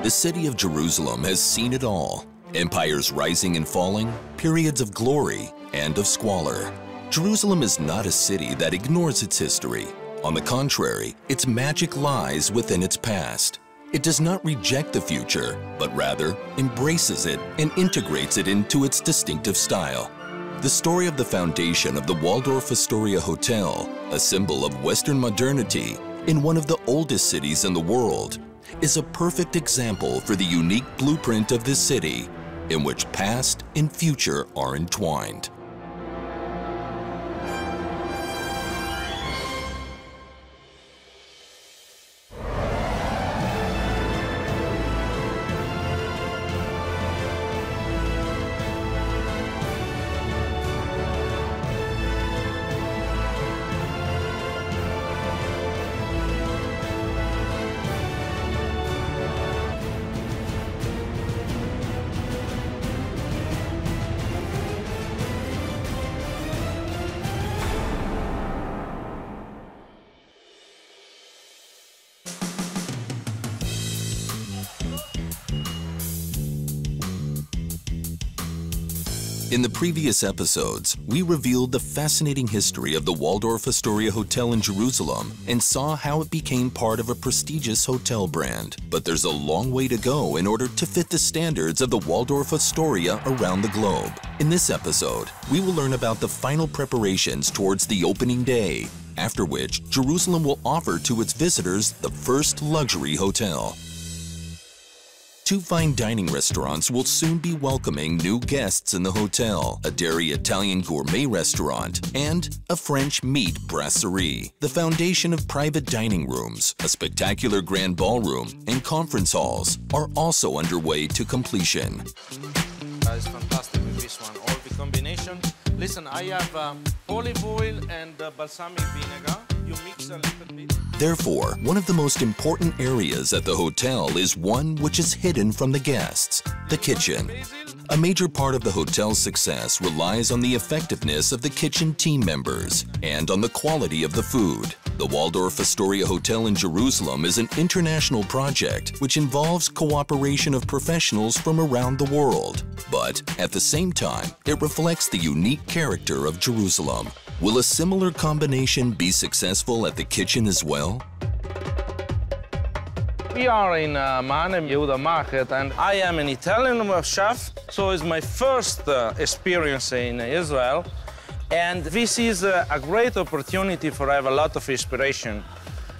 The city of Jerusalem has seen it all. Empires rising and falling, periods of glory and of squalor. Jerusalem is not a city that ignores its history. On the contrary, its magic lies within its past. It does not reject the future, but rather embraces it and integrates it into its distinctive style. The story of the foundation of the Waldorf Astoria Hotel, a symbol of Western modernity in one of the oldest cities in the world, is a perfect example for the unique blueprint of this city, in which past and future are entwined. In the previous episodes, we revealed the fascinating history of the Waldorf Astoria Hotel in Jerusalem and saw how it became part of a prestigious hotel brand. But there's a long way to go in order to fit the standards of the Waldorf Astoria around the globe. In this episode, we will learn about the final preparations towards the opening day, after which Jerusalem will offer to its visitors the first luxury hotel. Two fine dining restaurants will soon be welcoming new guests in the hotel, a dairy Italian gourmet restaurant, and a French meat brasserie. The foundation of private dining rooms, a spectacular grand ballroom, and conference halls are also underway to completion. It's fantastic with this one, all the combination. Listen, I have olive oil and balsamic vinegar. You mix a little bit. Therefore, one of the most important areas at the hotel is one which is hidden from the guests, the kitchen. A major part of the hotel's success relies on the effectiveness of the kitchen team members and on the quality of the food. The Waldorf Astoria Hotel in Jerusalem is an international project which involves cooperation of professionals from around the world. But at the same time, it reflects the unique character of Jerusalem. Will a similar combination be successful at the kitchen as well? We are in Yehuda market, and I am an Italian chef, so it's my first experience in Israel. And this is a great opportunity for have a lot of inspiration,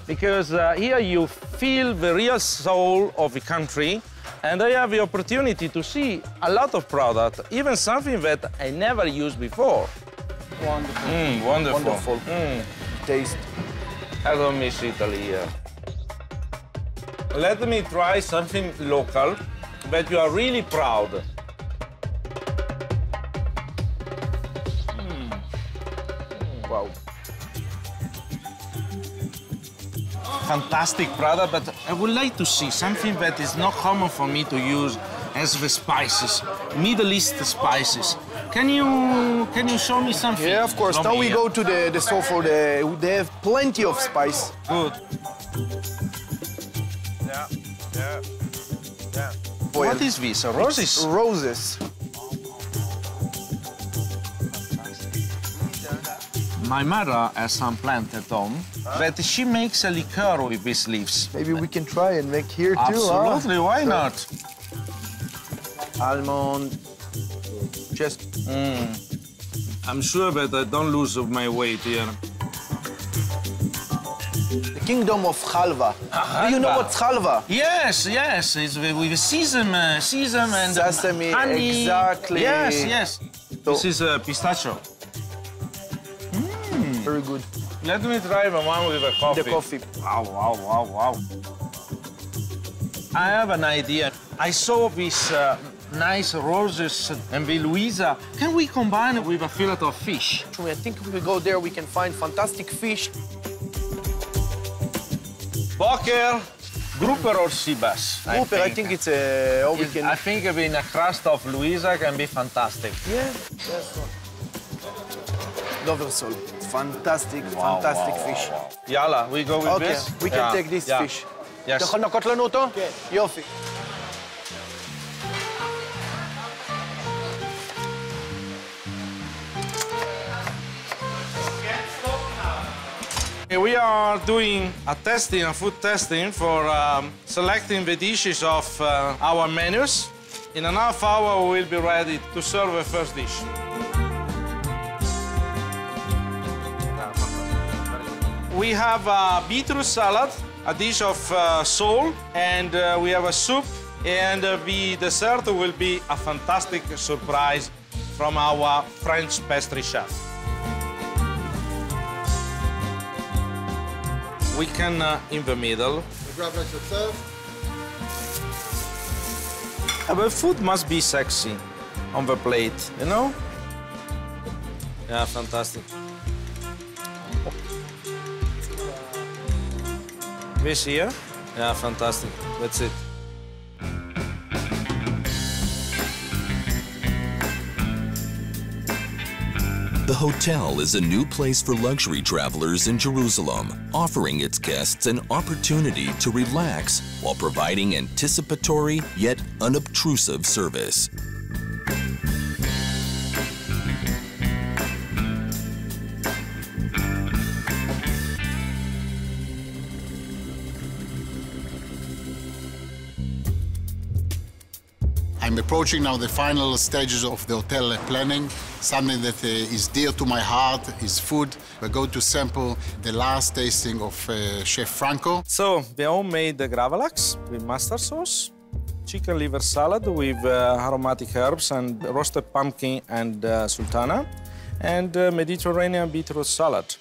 because here you feel the real soul of the country, and I have the opportunity to see a lot of product, even something that I never used before. Wonderful. Wonderful. Wonderful. Taste. I don't miss Italy here. Let me try something local that you are really proud. Wow. Fantastic product, but I would like to see something that is not common for me to use as the spices, Middle East spices. Can you show me something? Yeah, of course. Now we go to the store for they have plenty of spice. Good. Yeah. What is this? Roses? Roses. My mother has some plant at home, but she makes a liqueur with these leaves. Maybe we can try and make here too. Absolutely, why not? Almond. Just. I'm sure that I don't lose my weight here. The kingdom of halva. Do you know what's halva? Yes. It's with sesame and Sesame, honey. exactly. Yes. So, This is pistachio. very good. Let me try the one with the coffee. The coffee. Wow. I have an idea. I saw these nice roses and the Louisa. Can we combine it with a fillet of fish? I think if we go there, we can find fantastic fish. Boker, grouper or sea bass? Grouper, I think it's I think in a crust of Louisa can be fantastic. Yeah, that's one. Dover sole. Fantastic fish. Yalla, we go with this? We can take this fish. Yes. אתה יכול לנקות לנו אותו? יופי. We are doing a food testing for selecting the dishes of our menus. In a half hour, we will be ready to serve the first dish. We have a beetroot salad, a dish of sole, and we have a soup. And the dessert will be a fantastic surprise from our French pastry chef. We can, in the middle. Grab like yourself. The food must be sexy on the plate, you know? Yeah, fantastic. This here? Yeah, fantastic. That's it. The hotel is a new place for luxury travelers in Jerusalem, offering its guests an opportunity to relax while providing anticipatory yet unobtrusive service. I'm approaching now the final stages of the hotel planning. Something that is dear to my heart is food. We're going to sample the last tasting of Chef Franco. So, the homemade gravlax with mustard sauce, chicken liver salad with aromatic herbs and roasted pumpkin and sultana, and Mediterranean beetroot salad.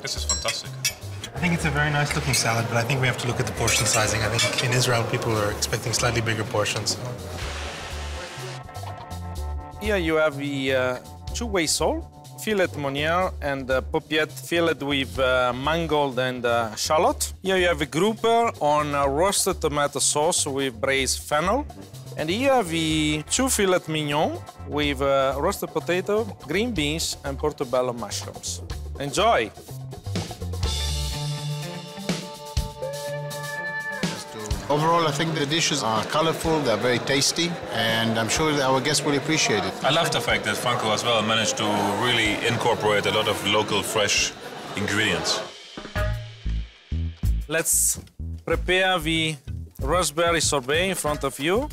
This is fantastic. I think it's a very nice looking salad, but I think we have to look at the portion sizing. I think in Israel people are expecting slightly bigger portions. Here you have the two-way sole, filet mignon and paupiette filled with mangold and shallot. Here you have a grouper on roasted tomato sauce with braised fennel. And here you have the two filet mignon with roasted potato, green beans, and portobello mushrooms. Enjoy! Overall, I think the dishes are colorful, they're very tasty, and I'm sure that our guests will appreciate it. I love the fact that Franco as well managed to really incorporate a lot of local, fresh ingredients. Let's prepare the raspberry sorbet in front of you.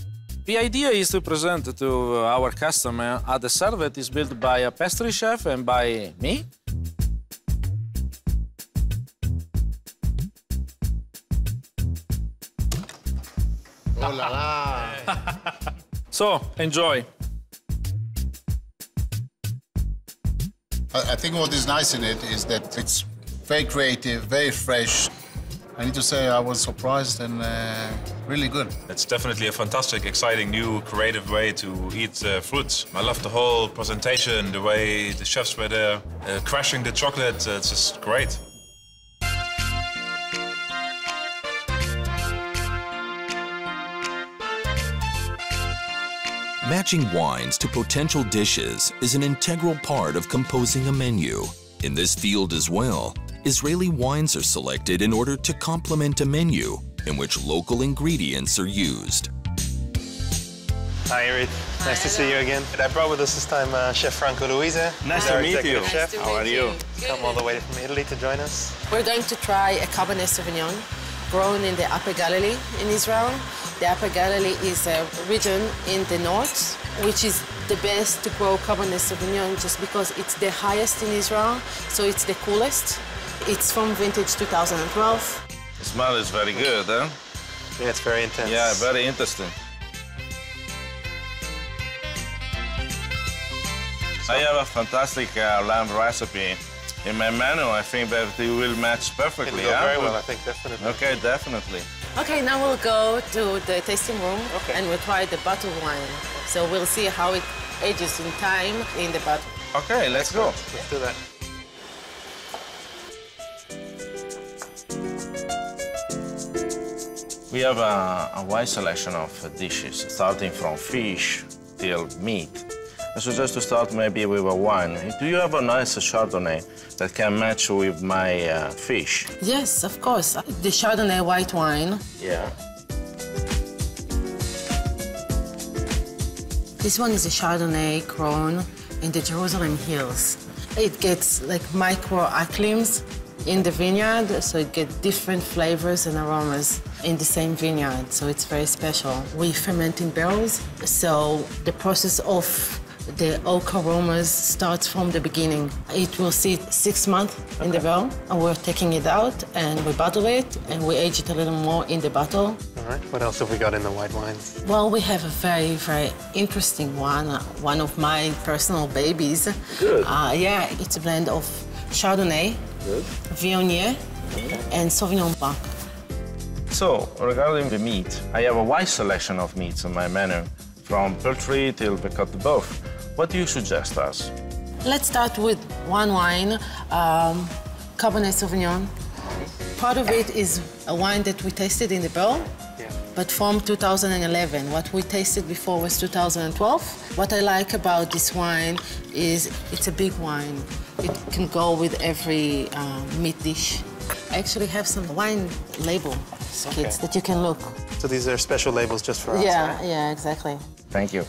The idea is to present to our customer a dessert that is built by a pastry chef and by me. Oh la la! So, enjoy. I think what is nice in it is that it's very creative, very fresh. I need to say I was surprised and really good. It's definitely a fantastic, exciting, new, creative way to eat fruits. I love the whole presentation, the way the chefs were there, crashing the chocolate. It's just great. Matching wines to potential dishes is an integral part of composing a menu. In this field as well, Israeli wines are selected in order to complement a menu in which local ingredients are used. Hi, Irit. Nice to see you again. I brought with us this time Chef Franco Luise. Nice to meet you. Chef. How are you? Come all the way from Italy to join us. We're going to try a Cabernet Sauvignon grown in the Upper Galilee in Israel. The Upper Galilee is a region in the north, which is the best to grow Cabernet Sauvignon just because it's the highest in Israel, so it's the coolest. It's from vintage 2012. The smell is very good, huh? Yeah, it's very intense. Yeah, very interesting. I have a fantastic lamb recipe in my menu. I think that it will match perfectly. It'll go very well, I think, definitely. Okay, definitely. Okay, now we'll go to the tasting room and we'll try the bottled wine. So we'll see how it ages in time in the bottle. Okay, let's go. Let's do that. We have a wide selection of dishes, starting from fish till meat. I suggest to start maybe with a wine. Do you have a nice Chardonnay that can match with my fish? Yes, of course. The Chardonnay white wine. Yeah. This one is a Chardonnay Crown in the Jerusalem hills. It gets like micro-acclims in the vineyard, so it gets different flavors and aromas in the same vineyard, so it's very special. We ferment in barrels, so the process of the oak aromas starts from the beginning. It will sit 6 months in the barrel, and we're taking it out, and we bottle it, and we age it a little more in the bottle. All right, what else have we got in the white wines? Well, we have a very, very interesting one of my personal babies. Good. Yeah, it's a blend of Chardonnay, Viognier, and Sauvignon Blanc. So, regarding the meat, I have a wide selection of meats on my menu, from poultry till the cut both. What do you suggest us? Let's start with one wine, Cabernet Sauvignon. Part of it is a wine that we tasted in the barrel, but from 2011. What we tasted before was 2012. What I like about this wine is it's a big wine. It can go with every meat dish. I actually have some wine label kits that you can look. So these are special labels just for us, Yeah, right? yeah, exactly. Thank you.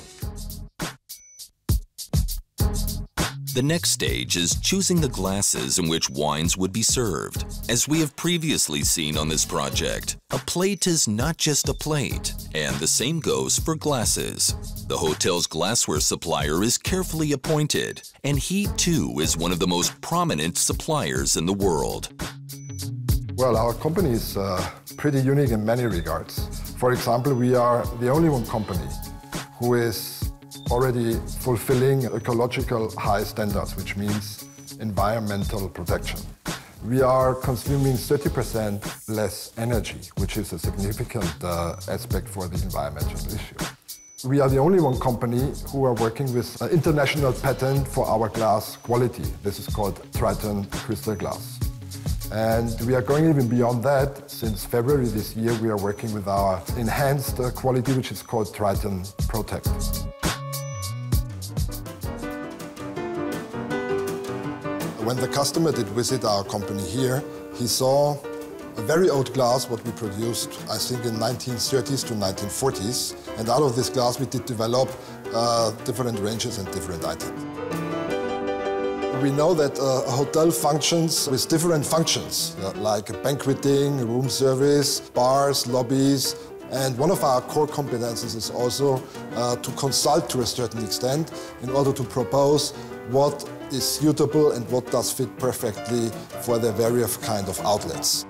The next stage is choosing the glasses in which wines would be served. As we have previously seen on this project, a plate is not just a plate, and the same goes for glasses. The hotel's glassware supplier is carefully appointed, and he too is one of the most prominent suppliers in the world. Well, our company is pretty unique in many regards. For example, we are the only one company who is already fulfilling ecological high standards, which means environmental protection. We are consuming 30% less energy, which is a significant aspect for the environmental issue. We are the only one company who are working with an international patent for our glass quality. This is called Triton crystal glass. And we are going even beyond that. Since February this year, we are working with our enhanced quality, which is called Triton Protect. When the customer did visit our company here, he saw a very old glass, what we produced, I think, in 1930s to 1940s. And out of this glass, we did develop different ranges and different items. We know that a hotel functions with different functions, like banqueting, room service, bars, lobbies. And one of our core competencies is also to consult to a certain extent in order to propose what is suitable and what does fit perfectly for the various kind of outlets.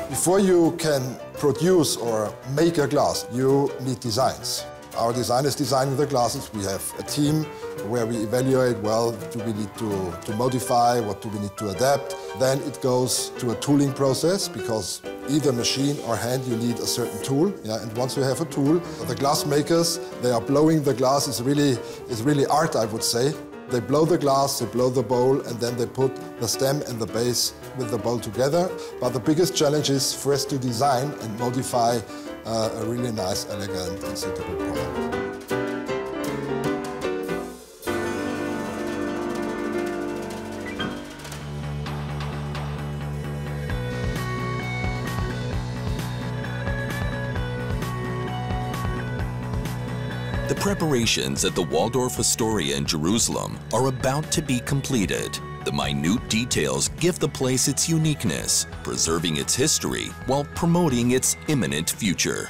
Before you can produce or make a glass, you need designs. Our designers designing the glasses. We have a team where we evaluate, well, do we need to modify, what do we need to adapt? Then it goes to a tooling process, because either machine or hand, you need a certain tool. Yeah? And once you have a tool, the glass makers, they are blowing the glass. Is really art, I would say. They blow the glass, they blow the bowl, and then they put the stem and the base with the bowl together. But the biggest challenge is first to design and modify a really nice, elegant, and suitable product. The preparations at the Waldorf Astoria in Jerusalem are about to be completed. The minute details give the place its uniqueness, preserving its history while promoting its imminent future.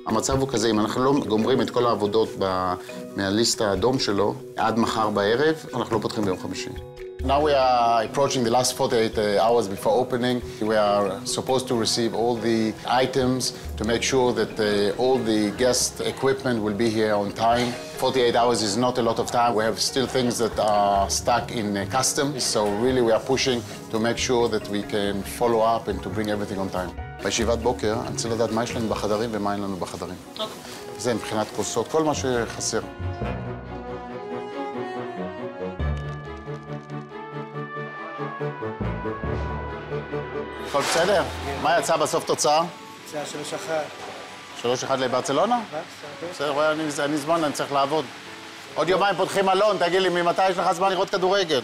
המצב הוא כזה, אם אנחנו לא גומרים את כל העבודות מהליסט האדום שלו, עד מחר בערב, אנחנו לא פותחים ביום חמישי. Now we are approaching the last 48 hours before opening. We are supposed to receive all the items to make sure that all the guest equipment will be here on time. 48 hours is not a lot of time. We have still things that are stuck in customs, so really we are pushing to make sure that we can follow up and to bring everything on time. בישיבת בוקר, אני רוצה לדעת מה יש לנו בחדרים ומה אין לנו בחדרים. זה מבחינת כוסות, כל מה שחסר. הכל בסדר? מה יצא בסוף תוצאה? יצא 3-1. 3-1 לברצלונה? בסדר, רואה, אני זמן, אני צריך לעבוד. עוד יומיים פותחים מלון, תגיד לי, ממתי יש לך זמן לראות כדורגל?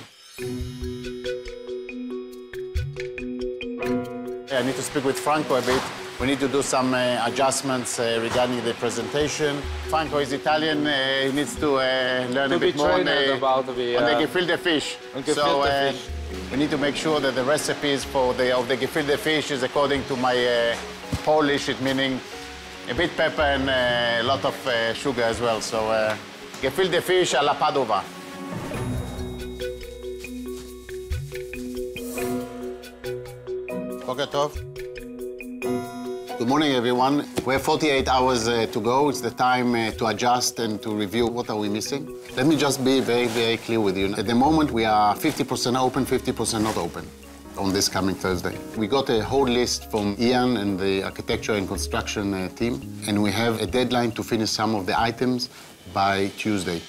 I need to speak with Franco a bit. We need to do some adjustments regarding the presentation. Franco is Italian. He needs to learn a bit more on the gefilte fish. We need to make sure that the recipes of the gefilte fish is according to my Polish, it meaning a bit pepper and a lot of sugar as well. So gefilte fish alla Padova. Boker tov. Good morning, everyone. We have 48 hours to go. It's the time to adjust and to review what are we missing. Let me just be very, very clear with you. At the moment, we are 50% open, 50% not open on this coming Thursday. We got a whole list from Ian and the architecture and construction team, and we have a deadline to finish some of the items by Tuesday.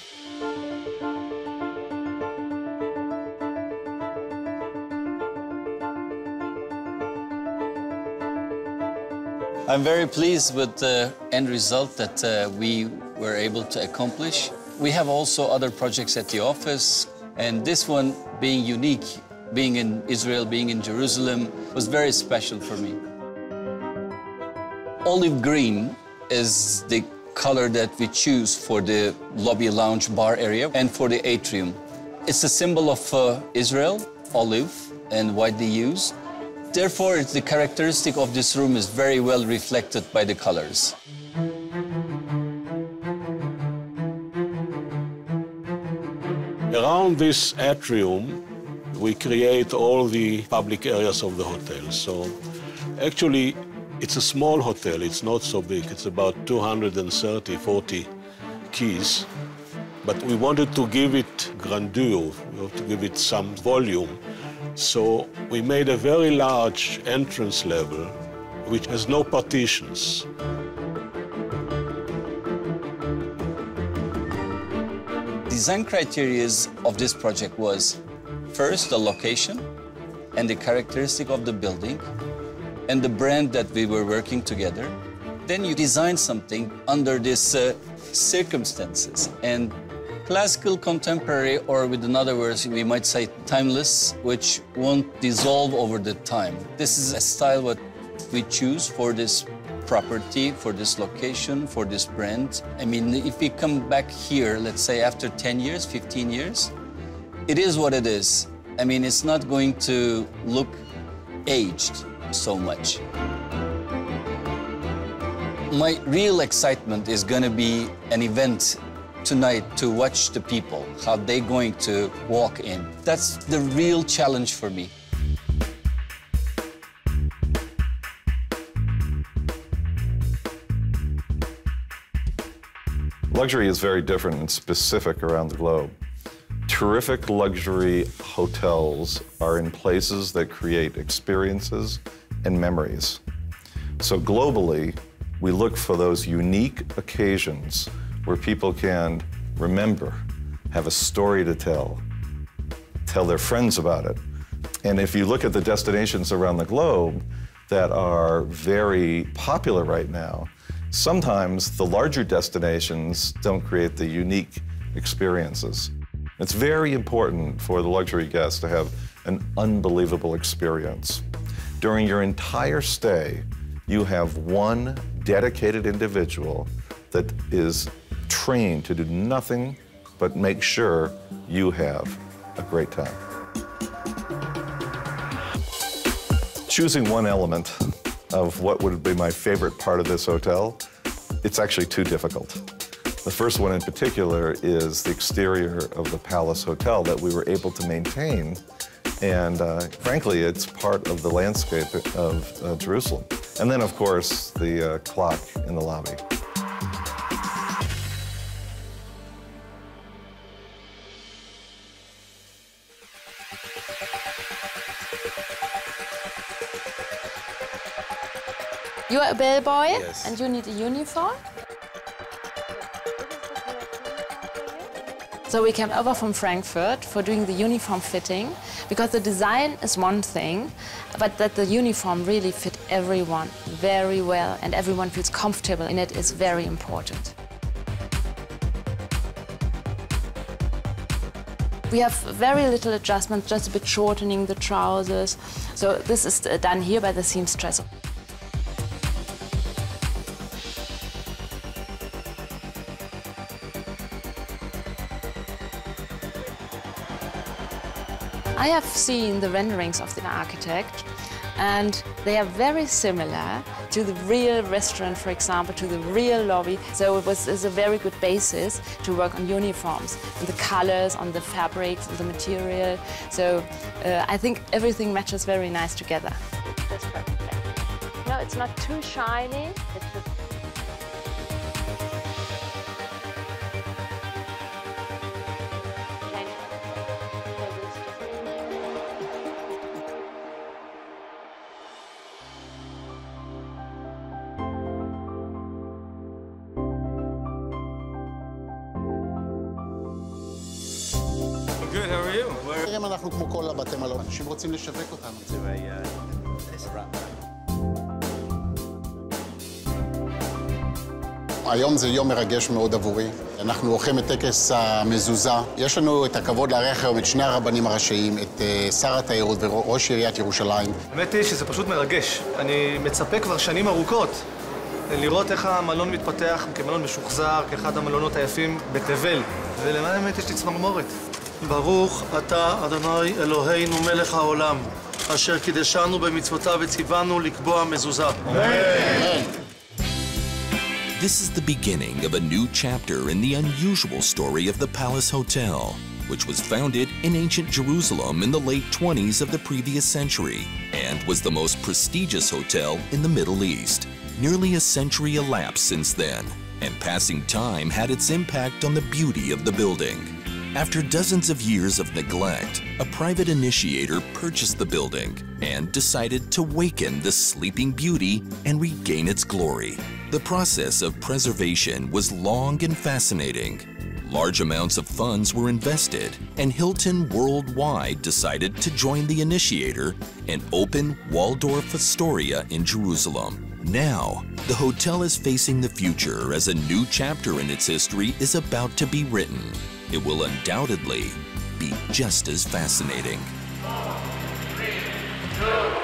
I'm very pleased with the end result that we were able to accomplish. We have also other projects at the office, and this one being unique, being in Israel, being in Jerusalem, was very special for me. Olive green is the color that we choose for the lobby lounge bar area and for the atrium. It's a symbol of Israel, olive, and widely used. Therefore, the characteristic of this room is very well reflected by the colors. Around this atrium, we create all the public areas of the hotel. So actually, it's a small hotel. It's not so big. It's about 40 keys. But we wanted to give it grandeur, to give it some volume. So we made a very large entrance level, which has no partitions. Design criteria of this project was, first, the location and the characteristic of the building and the brand that we were working together. Then you design something under these circumstances. And classical, contemporary, or with another words, we might say timeless, which won't dissolve over the time. This is a style what we choose for this property, for this location, for this brand. I mean, if we come back here, let's say after 10 years, 15 years, it is what it is. I mean, it's not going to look aged so much. My real excitement is going to be an event tonight to watch the people, how they're going to walk in. That's the real challenge for me. Luxury is very different and specific around the globe. Terrific luxury hotels are in places that create experiences and memories. So globally, we look for those unique occasions where people can remember, have a story to tell their friends about it. And if you look at the destinations around the globe that are very popular right now, sometimes the larger destinations don't create the unique experiences. It's very important for the luxury guest to have an unbelievable experience. During your entire stay, you have one dedicated individual that is trained to do nothing but make sure you have a great time. Choosing one element of what would be my favorite part of this hotel, it's actually too difficult. The first one in particular is the exterior of the Palace Hotel that we were able to maintain, and frankly, it's part of the landscape of Jerusalem. And then, of course, the clock in the lobby. You are a bellboy, Yes. and you need a uniform? So we came over from Frankfurt for doing the uniform fitting, because the design is one thing, but that the uniform really fit everyone very well and everyone feels comfortable in it is very important. We have very little adjustment, just a bit shortening the trousers. So this is done here by the seamstress. I have seen the renderings of the architect, and they are very similar to the real restaurant, for example, to the real lobby. So it's a very good basis to work on uniforms, on the colors, on the fabrics, on the material. So I think everything matches very nice together. That's perfect. No, it's not too shiny. Good, how are you? תראה, אנחנו כמו כל הבתי מלון, אנשים רוצים לשווק אותנו. היום זה יום מרגש מאוד עבורי. אנחנו עורכים את טקס המזוזה. יש לנו את הכבוד לארח היום את שני הרבנים הראשיים, את שר התיירות וראש עיריית ירושלים. האמת היא שזה פשוט מרגש. אני מצפה כבר שנים ארוכות לראות איך המלון מתפתח כמלון משוחזר, כאחד המלונות היפים בתבל. ולמען האמת יש לי צמרמורת. ברוך אתה, אדוני אלוהינו מלך העולם, אשר קידשנו במצוותיו וציוונו לקבוע מזוזה. אמן. This is the beginning of a new chapter in the unusual story of the Palace Hotel, which was founded in ancient Jerusalem in the late 20s of the previous century and was the most prestigious hotel in the Middle East. Nearly a century elapsed since then, and passing time had its impact on the beauty of the building. After dozens of years of neglect, a private initiator purchased the building and decided to waken the sleeping beauty and regain its glory. The process of preservation was long and fascinating. Large amounts of funds were invested, and Hilton Worldwide decided to join the initiator and open Waldorf Astoria in Jerusalem. Now, the hotel is facing the future as a new chapter in its history is about to be written. It will undoubtedly be just as fascinating. 3, 2,